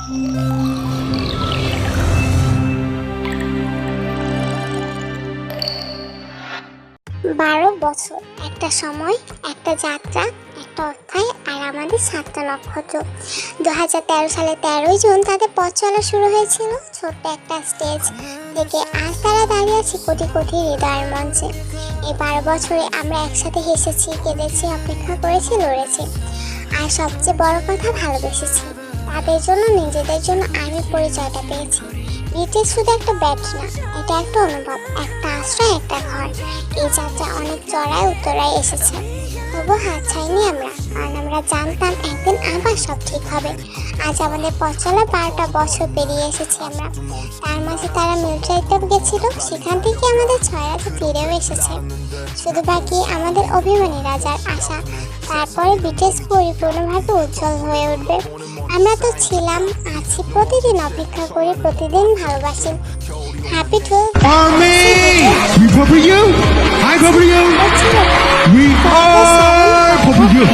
12 বছর, একটা সময়, একটা যাত্রা, একটা অধ্যায়, আর আমাদের 7টা নক্ষত্র। 2013 সালে 13ই জুন তাদের পথ চলা শুরু হয়েছিল ছোট্ট একটা স্টেজ থেকে। আজ তারা দাঁড়িয়ে আছে কোটি কোটি হৃদয়ের মঞ্চে। এই 12 বছরে আমরা একসাথে হেসেছি, কেঁদেছি, অপেক্ষা করেছি, লড়েছি, আর সবচেয়ে বড় কথা ভালোবেসেছি। তাদের জন্য, নিজেদের জন্য আমি পরিচয়টা পেয়েছি। বিটেস শুধু একটা ব্যাট না, এটা একটা অনুভব, একটা আশ্রয়, একটা ঘর। এই যাত্রা অনেক চড়াই উত্তরায় এসেছে, তবু হাত ছাইনি আমরা, কারণ আমরা জানতাম একদিন আবার সব ঠিক হবে। আজ আমাদের পথ চলা 12টা বছর পেরিয়ে এসেছি আমরা। তার মাঝে তারা মিলিটারিতে গেছিল, সেখান থেকে আমাদের 6 রাজা ফিরেও এসেছে। শুধু বাকি আমাদের অভিমানী রাজার আশা, তারপরে বিটেস পরিপূর্ণভাবে উজ্জ্বল হয়ে উঠবে। আমরা তো ছিলাম, আছি, প্রতিদিন অপেক্ষা করি, প্রতিদিন ভালোবাসি। Happy to Army! We vote for you! I vote for you! We all vote for you!